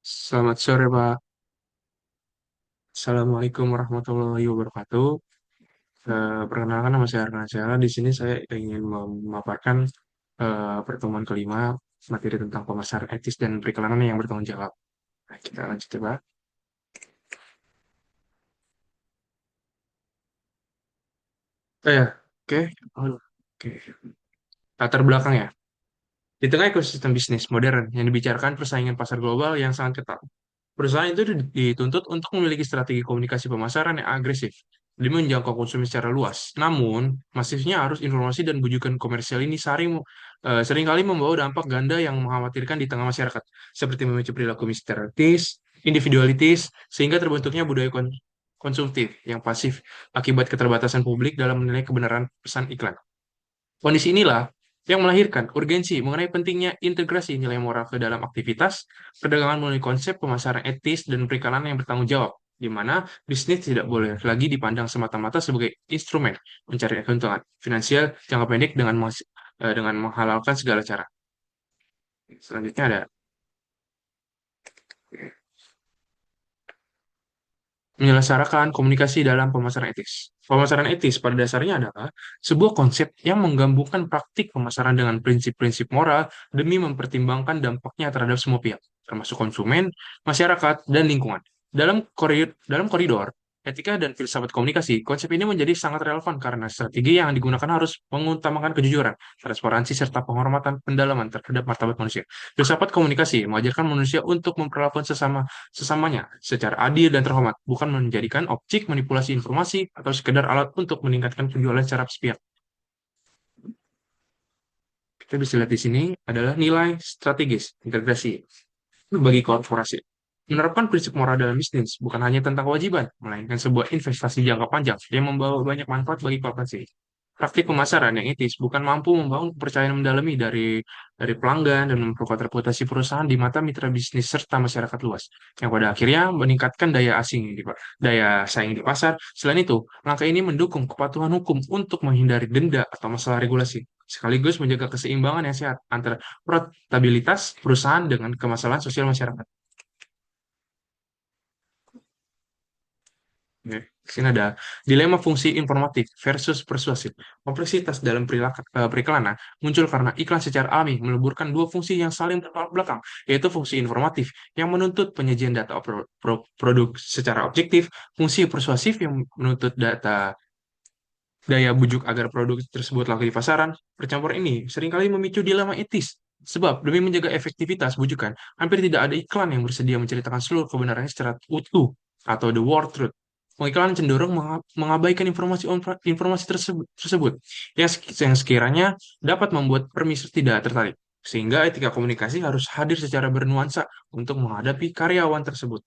Selamat sore, Pak. Assalamualaikum warahmatullahi wabarakatuh. Perkenalkan nama saya Arnaja. Di sini saya ingin memaparkan pertemuan kelima materi tentang pemasaran etis dan periklanan yang bertanggung jawab. Nah, kita lanjut ya, Pak. Ya, oke. Oke. Latar belakang ya. Di tengah ekosistem bisnis modern yang dibicarakan persaingan pasar global yang sangat ketat, perusahaan itu dituntut untuk memiliki strategi komunikasi pemasaran yang agresif demi menjangkau konsumen secara luas. Namun, masifnya arus informasi dan bujukan komersial ini seringkali membawa dampak ganda yang mengkhawatirkan di tengah masyarakat, seperti memicu perilaku misterius, individualitis, sehingga terbentuknya budaya konsumtif yang pasif akibat keterbatasan publik dalam menilai kebenaran pesan iklan. Kondisi inilah yang melahirkan urgensi mengenai pentingnya integrasi nilai moral ke dalam aktivitas perdagangan melalui konsep pemasaran etis dan periklanan yang bertanggung jawab, di mana bisnis tidak boleh lagi dipandang semata-mata sebagai instrumen mencari keuntungan finansial jangka pendek dengan menghalalkan segala cara. Selanjutnya ada menyelesaikan komunikasi dalam pemasaran etis. Pemasaran etis pada dasarnya adalah sebuah konsep yang menggabungkan praktik pemasaran dengan prinsip-prinsip moral demi mempertimbangkan dampaknya terhadap semua pihak, termasuk konsumen, masyarakat, dan lingkungan. Dalam koridor etika dan filsafat komunikasi, konsep ini menjadi sangat relevan karena strategi yang digunakan harus mengutamakan kejujuran, transparansi, serta penghormatan pendalaman terhadap martabat manusia. Filsafat komunikasi mengajarkan manusia untuk memperlakukan sesamanya secara adil dan terhormat, bukan menjadikan objek manipulasi informasi atau sekedar alat untuk meningkatkan penjualan secara sepihak. Kita bisa lihat di sini adalah nilai strategis integrasi bagi korporasi. Menerapkan prinsip moral dalam bisnis bukan hanya tentang kewajiban, melainkan sebuah investasi jangka panjang yang membawa banyak manfaat bagi korporasi. Praktik pemasaran yang etis bukan mampu membangun kepercayaan mendalami dari pelanggan dan memperkuat reputasi perusahaan di mata mitra bisnis serta masyarakat luas, yang pada akhirnya meningkatkan daya saing di pasar. Selain itu, langkah ini mendukung kepatuhan hukum untuk menghindari denda atau masalah regulasi, sekaligus menjaga keseimbangan yang sehat antara profitabilitas perusahaan dengan kemaslahan sosial masyarakat. Oke. Di sini ada dilema fungsi informatif versus persuasif. Kompleksitas dalam periklanan muncul karena iklan secara alami meleburkan dua fungsi yang saling bertolak belakang, yaitu fungsi informatif yang menuntut penyajian data produk secara objektif, fungsi persuasif yang menuntut daya bujuk agar produk tersebut laku di pasaran. Percampuran ini seringkali memicu dilema etis. Sebab demi menjaga efektivitas bujukan, hampir tidak ada iklan yang bersedia menceritakan seluruh kebenarannya secara utuh atau the word truth. Pengiklan cenderung mengabaikan informasi tersebut yang sekiranya dapat membuat permisif tidak tertarik. Sehingga etika komunikasi harus hadir secara bernuansa untuk menghadapi karyawan tersebut.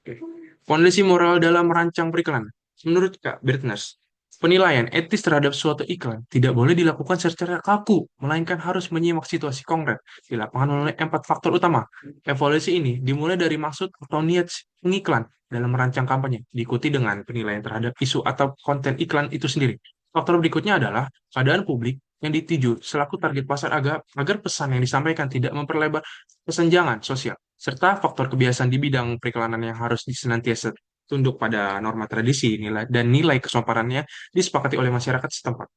Oke. Fondasi moral dalam merancang periklanan. Menurut Kak Bertners, penilaian etis terhadap suatu iklan tidak boleh dilakukan secara kaku, melainkan harus menyimak situasi konkret di lapangan melalui empat faktor utama. Evaluasi ini dimulai dari maksud atau niat pengiklan dalam merancang kampanye, diikuti dengan penilaian terhadap isu atau konten iklan itu sendiri. Faktor berikutnya adalah keadaan publik yang dituju selaku target pasar agar pesan yang disampaikan tidak memperlebar kesenjangan sosial serta faktor kebiasaan di bidang periklanan yang harus senantiasa tunduk pada norma tradisi dan nilai kesopanannya disepakati oleh masyarakat setempat.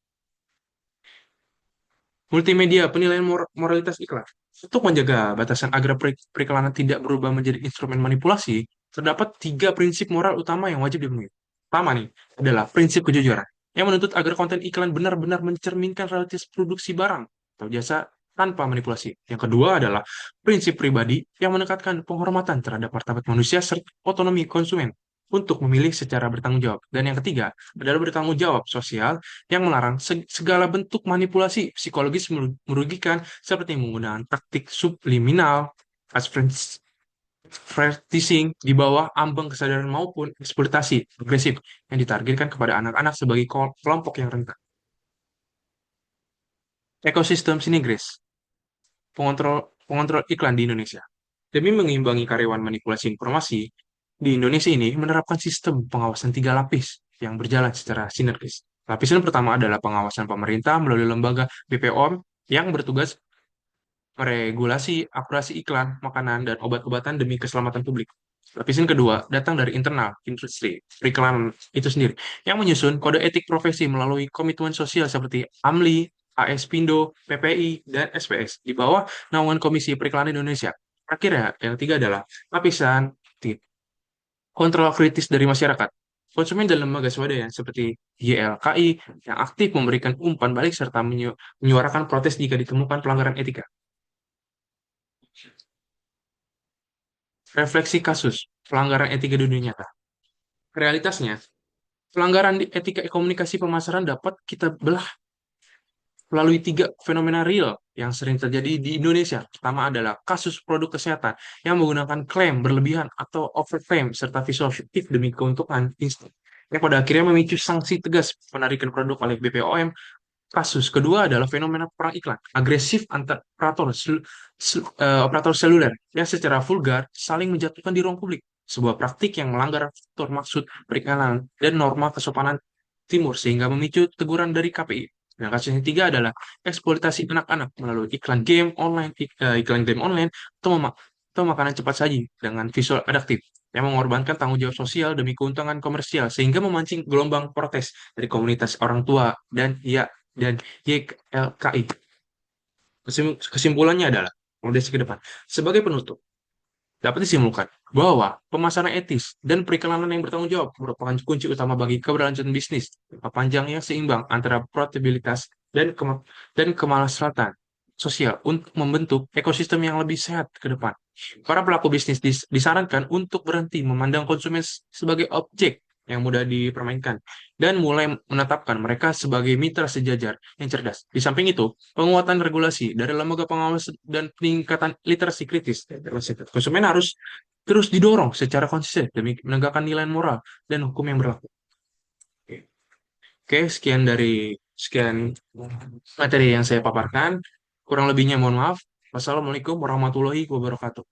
Multimedia penilaian moralitas iklan. Untuk menjaga batasan agar periklanan tidak berubah menjadi instrumen manipulasi, terdapat tiga prinsip moral utama yang wajib dipenuhi. Pertama nih, adalah prinsip kejujuran, yang menuntut agar konten iklan benar-benar mencerminkan realitas produksi barang atau jasa tanpa manipulasi. Yang kedua adalah prinsip pribadi yang menekankan penghormatan terhadap martabat manusia serta otonomi konsumen untuk memilih secara bertanggung jawab. Dan yang ketiga adalah bertanggung jawab sosial yang melarang segala bentuk manipulasi psikologis merugikan seperti menggunakan taktik subliminal, advertising di bawah ambang kesadaran maupun eksploitasi agresif yang ditargetkan kepada anak-anak sebagai kelompok yang rentan. Ekosistem Sinigris, pengontrol iklan di Indonesia. Demi mengimbangi karyawan manipulasi informasi, di Indonesia ini menerapkan sistem pengawasan tiga lapis yang berjalan secara sinergis. Lapisan pertama adalah pengawasan pemerintah melalui lembaga BPOM yang bertugas meregulasi akurasi iklan, makanan, dan obat-obatan demi keselamatan publik. Lapisan kedua datang dari internal industri periklanan itu sendiri, yang menyusun kode etik profesi melalui komitmen sosial seperti AMLI, AS Pindo, PPI, dan SPS di bawah naungan Komisi Periklanan Indonesia. Akhirnya, yang ketiga adalah lapisan kontrol kritis dari masyarakat. Konsumen dan lembaga swadaya seperti YLKI yang aktif memberikan umpan balik serta menyuarakan protes jika ditemukan pelanggaran etika. Refleksi kasus pelanggaran etika di dunia nyata. Realitasnya, pelanggaran di etika komunikasi pemasaran dapat kita belah melalui tiga fenomena real yang sering terjadi di Indonesia. Pertama adalah kasus produk kesehatan yang menggunakan klaim berlebihan atau overclaim serta visual fiktif demi keuntungan instan, yang pada akhirnya memicu sanksi tegas penarikan produk oleh BPOM. Kasus kedua adalah fenomena perang iklan agresif antar operator seluler yang secara vulgar saling menjatuhkan di ruang publik. Sebuah praktik yang melanggar fitur maksud periklanan dan norma kesopanan timur sehingga memicu teguran dari KPI. Dan kasus yang ketiga adalah eksploitasi anak-anak melalui iklan game online atau, atau makanan cepat saji dengan visual adaptif yang mengorbankan tanggung jawab sosial demi keuntungan komersial sehingga memancing gelombang protes dari komunitas orang tua dan YLKI. Kesimpulannya adalah, model ke depan, sebagai penutup, dapat disimpulkan bahwa pemasaran etis dan periklanan yang bertanggung jawab merupakan kunci utama bagi keberlanjutan bisnis jangka panjang yang seimbang antara profitabilitas dan kemaslahatan sosial untuk membentuk ekosistem yang lebih sehat ke depan. Para pelaku bisnis disarankan untuk berhenti memandang konsumen sebagai objek yang mudah dipermainkan dan mulai menetapkan mereka sebagai mitra sejajar yang cerdas. Di samping itu, penguatan regulasi dari lembaga pengawas dan peningkatan literasi kritis konsumen harus terus didorong secara konsisten demi menegakkan nilai moral dan hukum yang berlaku. Oke, Oke, sekian materi yang saya paparkan. Kurang lebihnya mohon maaf. Wassalamualaikum warahmatullahi wabarakatuh.